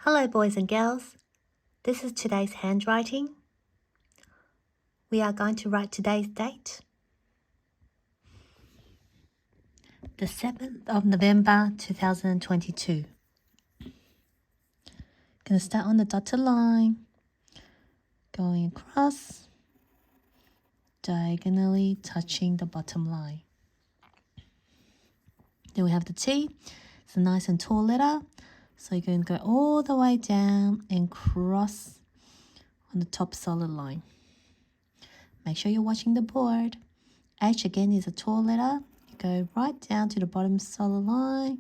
Hello, boys and girls. This is today's handwriting. We are going to write today's date, the 7th of November 2022. Going to start on the dotted line, going across, diagonally touching the bottom line. Then we have the T. It's a nice and tall letter, so you're going to go all the way down and cross on the top solid line. Make sure you're watching the board. H again is a tall letter. You go right down to the bottom solid line,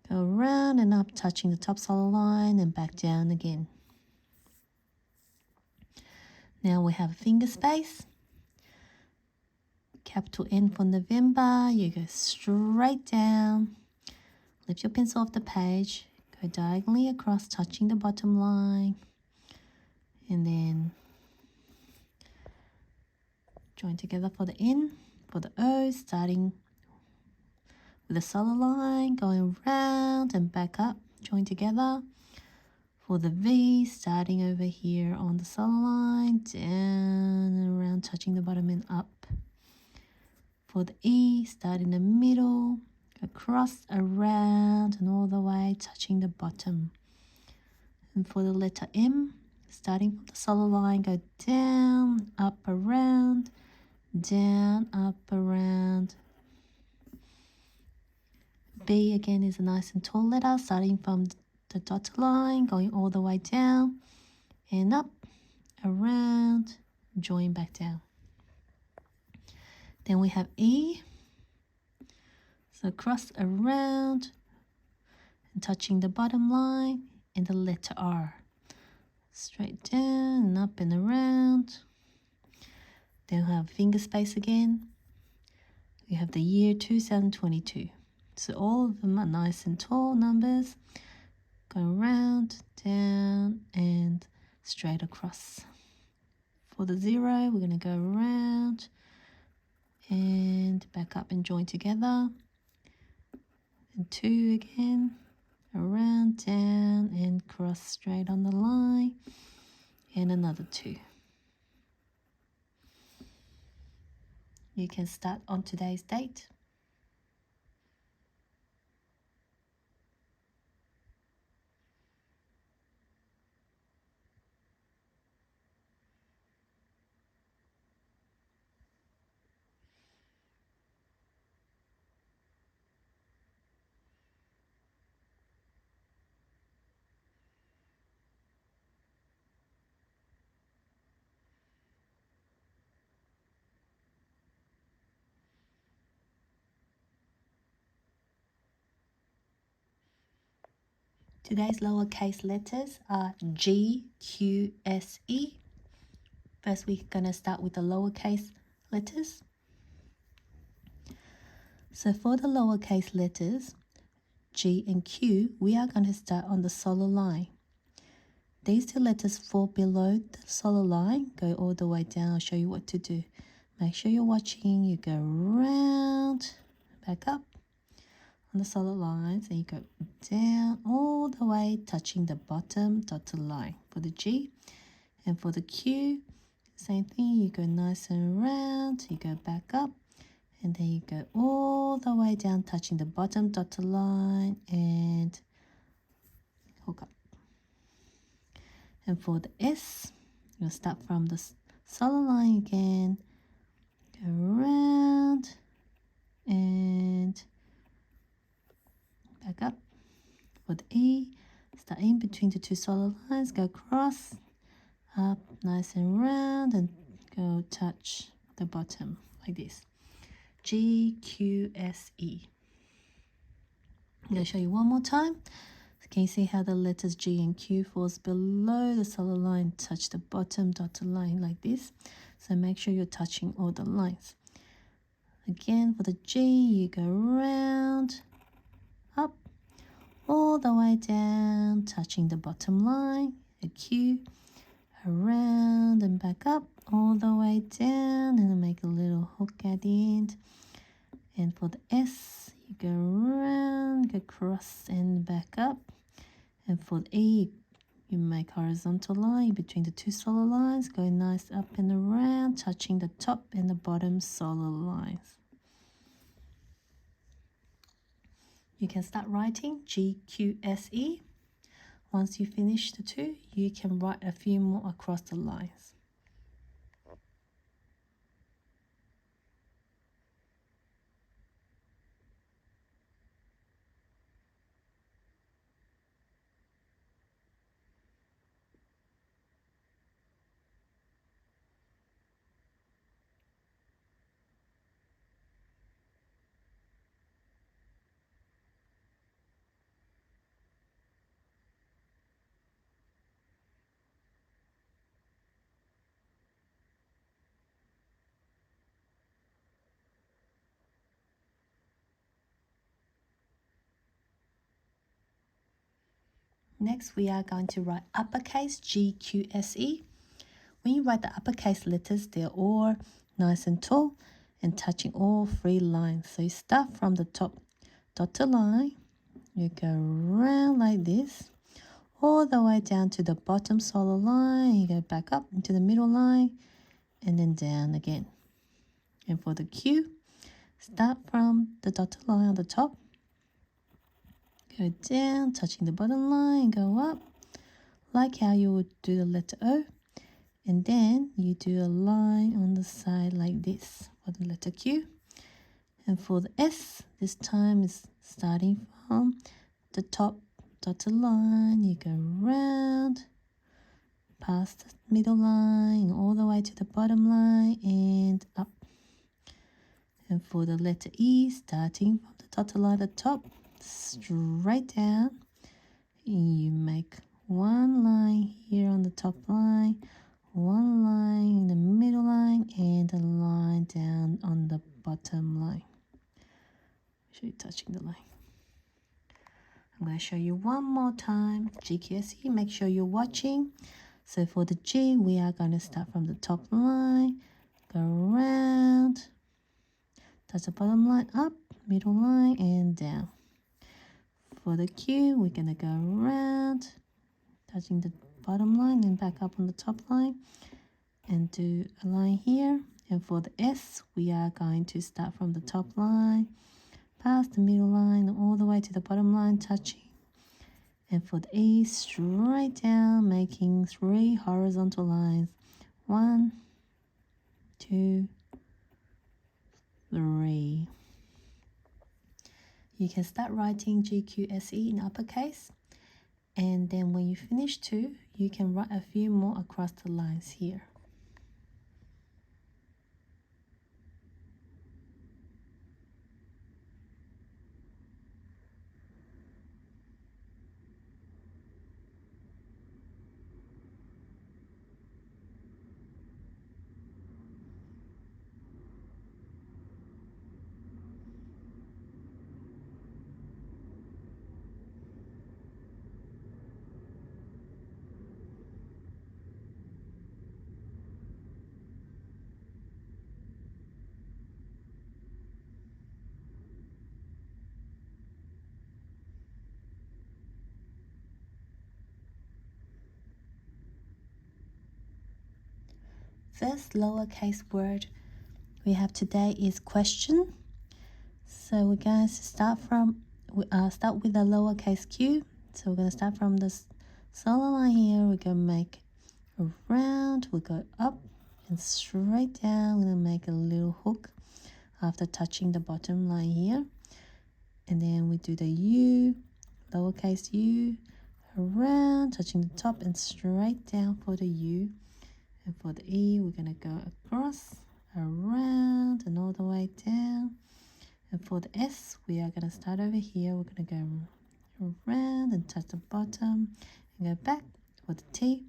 go around and up, touching the top solid line, and back down again. Now we have a finger space. Capital N for November. You go straight down, lift your pencil off the page, go diagonally across, touching the bottom line, and then join together for the N. For the O, starting with a solid line, going round and back up, join together. For the V, starting over here on the solid line, down and around, touching the bottom and up. For the E, start in the middle, across, around, and all the way, touching the bottom. And for the letter M, starting from the solid line, go down, up, around, down, up, around. B again is a nice and tall letter, starting from the dotted line, going all the way down and up, around, join back down. Then we have E, so cross around and touching the bottom line, and the letter R, straight down and up and around. Then we have finger space again. We have the year 2022. So all of them are nice and tall numbers. Go around, down, and straight across. For the 0, we're going to go around and back up and join together. And 2 again, around, down, and cross straight on the line. And another 2. You can start on today's date. Today's lowercase letters are G, Q, S, E. First, we're going to start with the lowercase letters. So for the lowercase letters, G and Q, we are going to start on the solid line. These two letters fall below the solid line, go all the way down. I'll show you what to do. Make sure you're watching. You go round, back up on the solid lines, and you go down all the way, touching the bottom dotted line for the G. And for the Q, same thing. You go nice and round, you go back up, and then you go all the way down, touching the bottom dotted line and hook up. And for the S, you'll start from the solid line again, go around and back up. For the E, start in between the two solid lines, go across, up, nice and round, and go touch the bottom like this. G, Q, S, E. I'm going to show you one more time. Can you see how the letters G and Q falls below the solid line, touch the bottom dotted line like this? So make sure you're touching all the lines. Again, for the G, you go around, up, all the way down, touching the bottom line. The Q, around and back up, all the way down, and make a little hook at the end. And for the S, you go around, go across and back up, And for the E, you make horizontal line between the two solar lines, go nice up and around, touching the top and the bottom solar lines. You can start writing G, Q, S, E. Once you finish the two, you can write a few more across the lines. Next, we are going to write uppercase G, Q, S, E. When you write the uppercase letters, they're all nice and tall and touching all three lines. So you start from the top dotted line, you go around like this, all the way down to the bottom solar line, you go back up into the middle line, and then down again. And for the Q, start from the dotted line on the top, go down, touching the bottom line, go up, like how you would do the letter O. And then you do a line on the side like this for the letter Q. And for the S, this time is starting from the top dotted line. You go round, past the middle line, all the way to the bottom line and up. And for the letter E, starting from the dotted line at the top, straight down, you make one line here on the top line, one line in the middle line, and a line down on the bottom line. Show you touching the line. I'm going to show you one more time. GQSE, make sure you're watching. So for the G, we are going to start from the top line, go around, touch the bottom line, up, middle line, and down. For the Q, we're going to go around, touching the bottom line and back up on the top line and do a line here. And for the S, we are going to start from the top line, past the middle line, all the way to the bottom line, touching. And for the E, straight down, making 3 horizontal lines. 1, 2, 3. You can start writing GQSE in uppercase. And then when you finish 2, you can write a few more across the lines here. First lowercase word we have today is question. So we're going to start with the lowercase q. So we're going to start from this solar line here. We're going to make a round. We go up and straight down. We're going to make a little hook after touching the bottom line here. And then we do the U, lowercase u, around, touching the top and straight down for the U. And for the E, we're going to go across, around, and all the way down. And for the S, we are going to start over here. We're going to go around and touch the bottom and go back. For the T,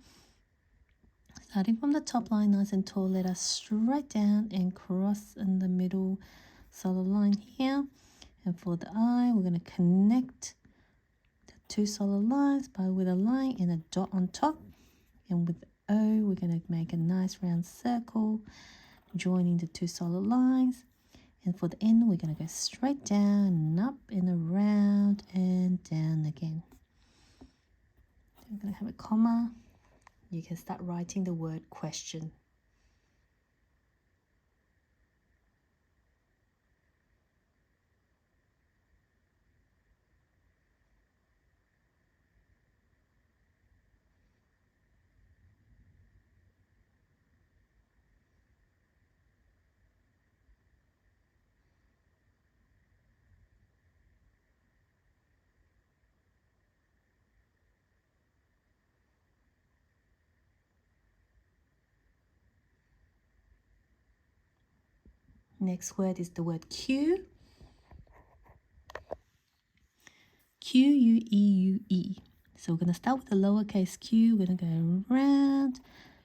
starting from the top line, nice and tall, let us straight down and cross in the middle solar line here. And for the I, we're going to connect the 2 solar lines with a line and a dot on top. And with the O, we're going to make a nice round circle, joining the 2 solar lines. And for the N, we're going to go straight down and up and around and down again. I'm going to have a comma. You can start writing the word question. Next word is the word Q. Q-U-E-U-E. So we're going to start with the lowercase q. We're going to go around,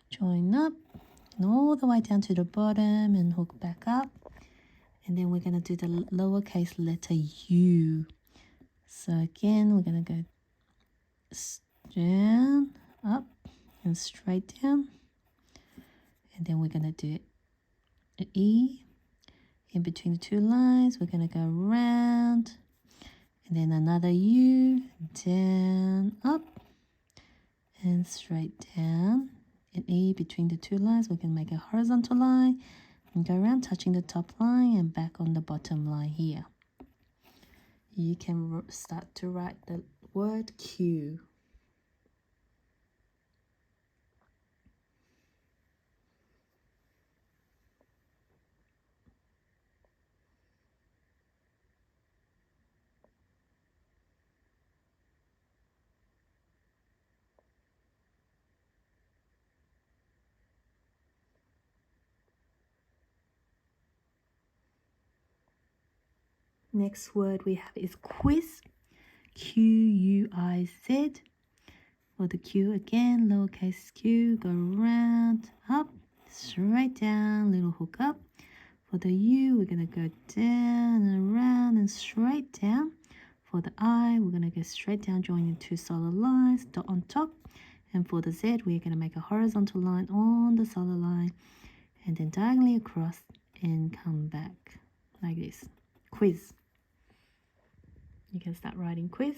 join up, and all the way down to the bottom and hook back up. And then we're going to do the lowercase letter U. So again, we're going to go down, up, and straight down. And then we're going to do an E. In between the two lines, we're going to go around, and then another U, down, up, and straight down. An E between the two lines, we can make a horizontal line, and go around touching the top line and back on the bottom line here. You can start to write the word Q. Next word we have is quiz. Q-U-I-Z. For the Q again, lowercase q, go around, up, straight down, little hook up. For the U, we're going to go down and around and straight down. For the I, we're going to go straight down, joining two solid lines, dot on top. And for the Z, we're going to make a horizontal line on the solid line and then diagonally across and come back like this. Quiz. You can start writing quiz.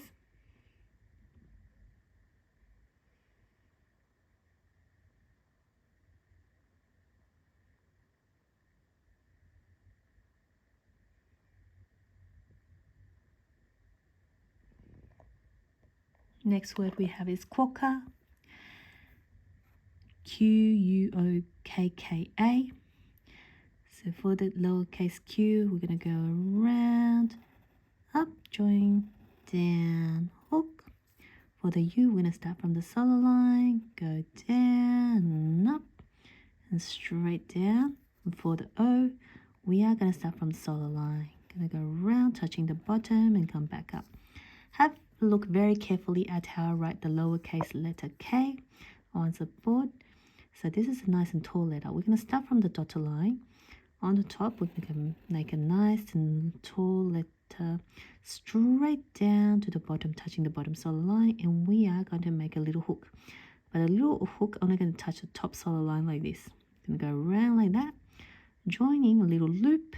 Next word we have is quokka. Q-U-O-K-K-A. So for the lowercase q, we're going to go around, up, join, down, hook. For the U, we're going to start from the solid line, go down, up, and straight down. And for the O, we are going to start from the solid line. Going to go around, touching the bottom, and come back up. Have a look very carefully at how I write the lowercase letter K on the board. So this is a nice and tall letter. We're going to start from the dotted line. On the top, we're going to make a nice and tall letter straight down to the bottom, touching the bottom solid line, and we are going to make a little hook. But a little hook only going to touch the top solid line like this. Going to go around like that, joining a little loop,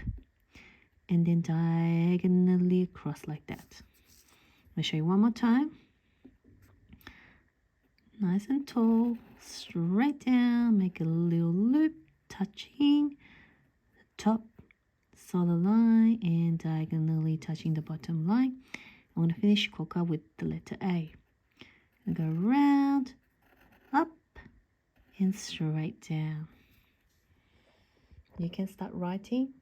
and then diagonally across like that. I'll show you one more time. Nice and tall, straight down, make a little loop, touching the top solid line and diagonally touching the bottom line. I'm going to finish quokka with the letter A. I'm going to go around, up, and straight down. You can start writing.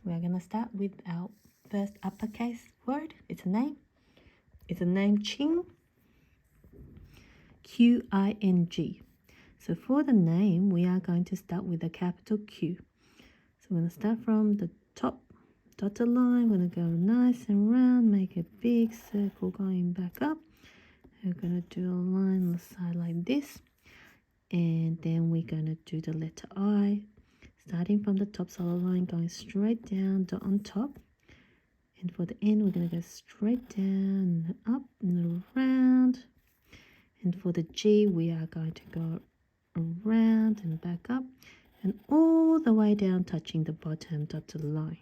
We're going to start with our first uppercase word. It's a name. It's a name, Qing. Q-I-N-G. So for the name, we are going to start with a capital Q. So we're going to start from the top dotted line. We're going to go nice and round, make a big circle going back up. We're going to do a line on the side like this. And then we're going to do the letter I. Starting from the top solid line, going straight down, dot on top. And for the end, we're going to go straight down, and up and around. And for the G, we are going to go around and back up and all the way down, touching the bottom dotted line.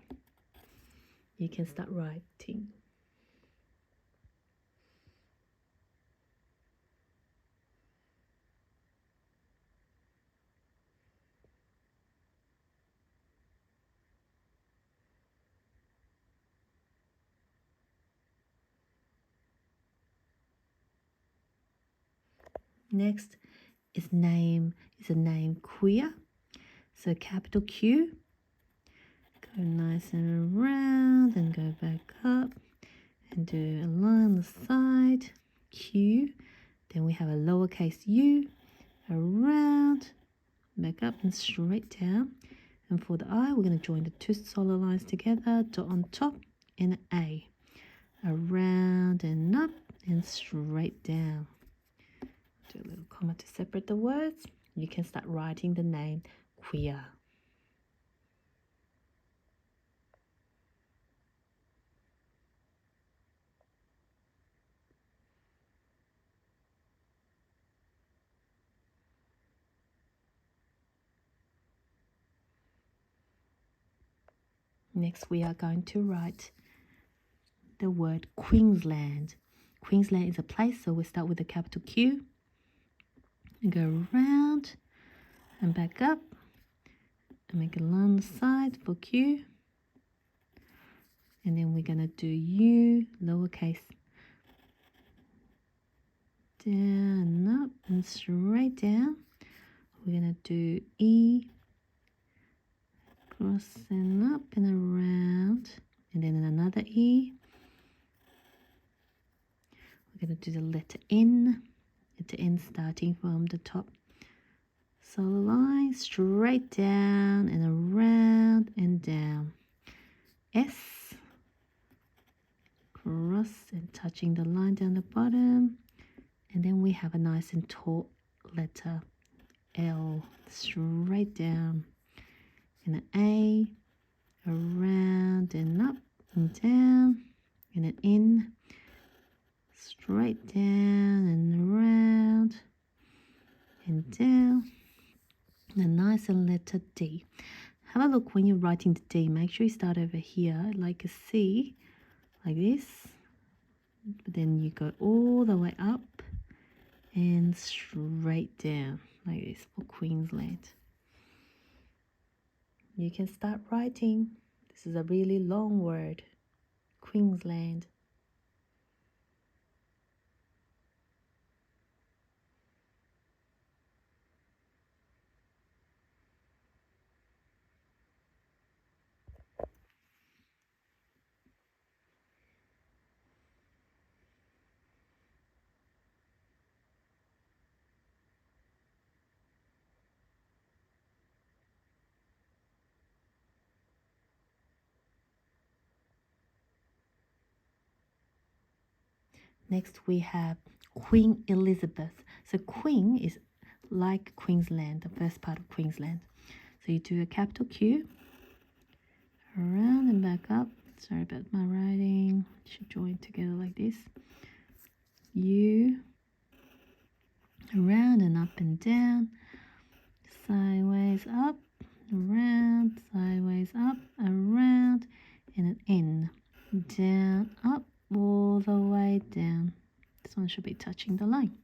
You can start writing. Next is a name queer. So capital Q. Go nice and around and go back up and do a line on the side. Q. Then we have a lowercase u, around, back up and straight down. And for the I, we're going to join the two solid lines together, dot on top and A. Around and up and straight down. Do a little comma to separate the words. You can start writing the name queer. Next, we are going to write the word Queensland. Queensland is a place, so we start with a capital Q. And go around and back up. And make a line on the side for Q. And then we're going to do U, lowercase, down and up and straight down. We're going to do E, cross and up and around, and then another E. We're going to do the letter N, starting from the top solid line, straight down and around and down. S, cross and touching the line down the bottom, and then we have a nice and tall letter L, straight down, and an A, around and up and down, and an N, straight down and around and down, and a nice letter D. Have a look when you're writing the D. Make sure you start over here like a C, like this, but then you go all the way up and straight down like this for Queensland. You can start writing. This is a really long word, Queensland. Next we have Queen Elizabeth. So Queen is like Queensland, the first part of Queensland. So you do a capital Q, around and back up. Sorry about my writing. Should join together like this. U, around and up and down, sideways up, around, sideways up, around, and an N, down, up, all the way down. This one should be touching the line.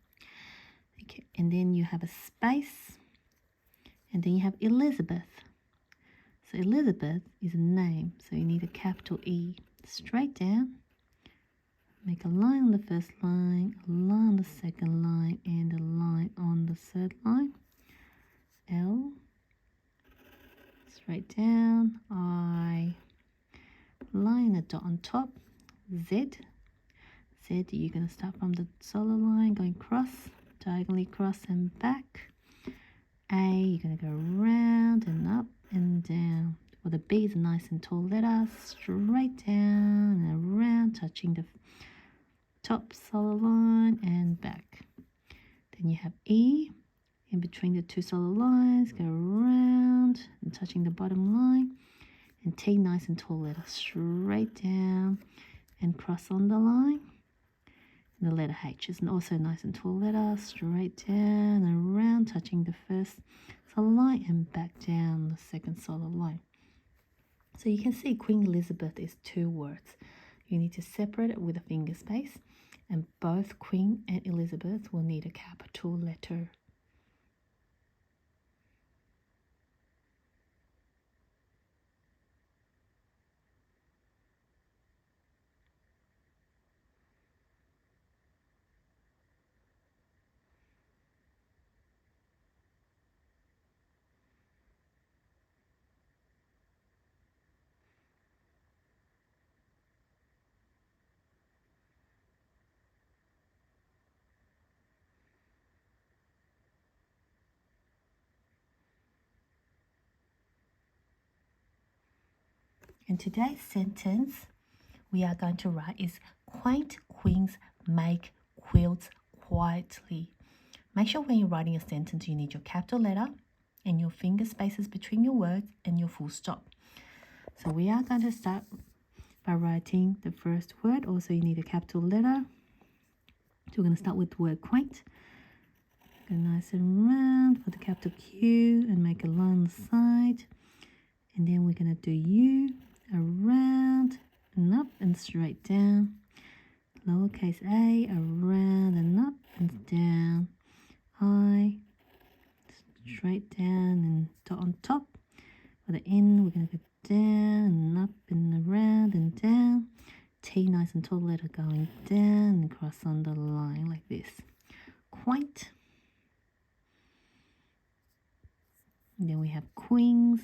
Okay, and then you have a space, and then you have Elizabeth. So Elizabeth is a name, so you need a capital E. Straight down, make a line on the first line, a line on the second line, and a line on the third line. L, straight down, I, line a dot on top, Z, you're going to start from the solid line, going cross, diagonally cross and back. A, you're going to go round and up and down. For the B is a nice and tall letter, straight down and around, touching the top solid line and back. Then you have E, in between the two solid lines, go around and touching the bottom line, and T nice and tall letter straight down and cross on the line. And the letter H is also nice and tall letter, straight down and around, touching the first solid line and back down the second solid line. So you can see Queen Elizabeth is 2 words. You need to separate it with a finger space, and both Queen and Elizabeth will need a capital letter. And today's sentence we are going to write is quaint queens make quilts quietly. Make sure when you're writing a sentence you need your capital letter and your finger spaces between your words and your full stop. So we are going to start by writing the first word. Also you need a capital letter. So we're going to start with the word quaint. Go nice and round for the capital Q and make a line on the side. And then we're going to do U, around and up and straight down. Lowercase a, around and up and down. I, straight down and dot on top. For the N, we're going to go down and up and around and down. T, nice and tall letter going down and cross on the line like this. Quaint. And then we have queens.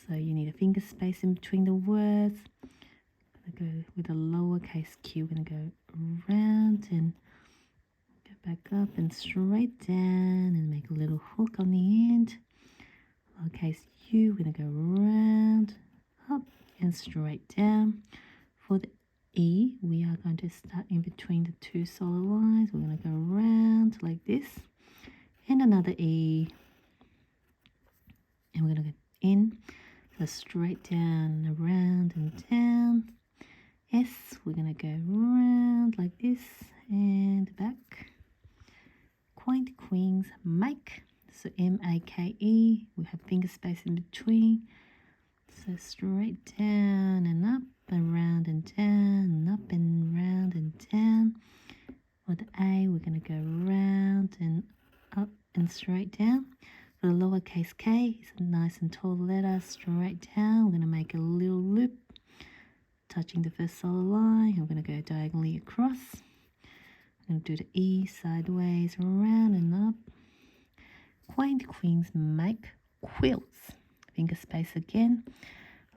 So you need a finger space in between the words. I'm going to go with a lowercase q. We're going to go around and go back up and straight down and make a little hook on the end. Lowercase u, we're going to go around, up and straight down. For the E, we are going to start in between the two solid lines. We're going to go around like this. And another E. And we're going to go in. So straight down, around and down. S, we're going to go around like this and back. Quaint queens make. So M-A-K-E. We have finger space in between. So straight down and up, around and down, and up and round and down. For the A, we're going to go round and up and straight down. For the lowercase k, it's a nice and tall letter, straight down. We're going to make a little loop, touching the first solid line. We're going to go diagonally across. We're going to do the E sideways, around and up. Quaint queens make quilts. Finger space again.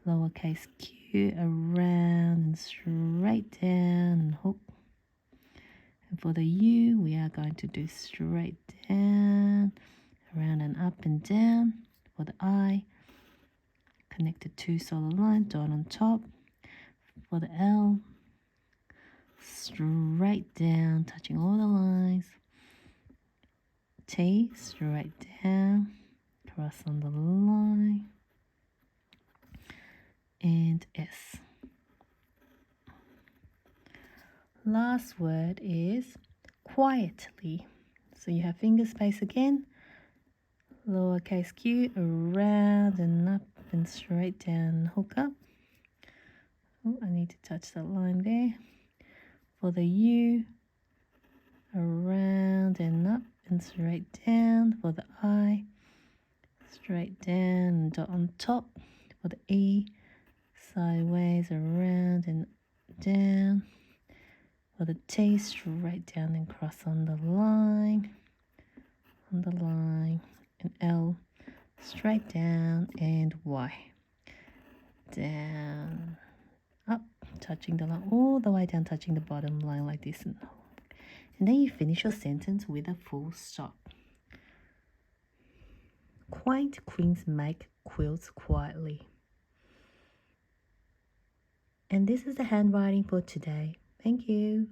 Lowercase q, around and straight down and hook. And for the U, we are going to do straight down, around and up and down. For the I, connect the two solid lines, dot on top. For the L, straight down, touching all the lines. T, straight down, cross on the line. And S. Last word is quietly. So you have finger space again. Lowercase q, around and up and straight down, hook up. Oh, I need to touch that line there. For the U, around and up and straight down. For the I, straight down and dot on top. For the E, sideways, around and down. For the T, straight down and cross on the line. And L, straight down, and Y, down, up, touching the line, all the way down, touching the bottom line like this. And then you finish your sentence with a full stop. Quaint queens make quilts quietly. And this is the handwriting for today. Thank you.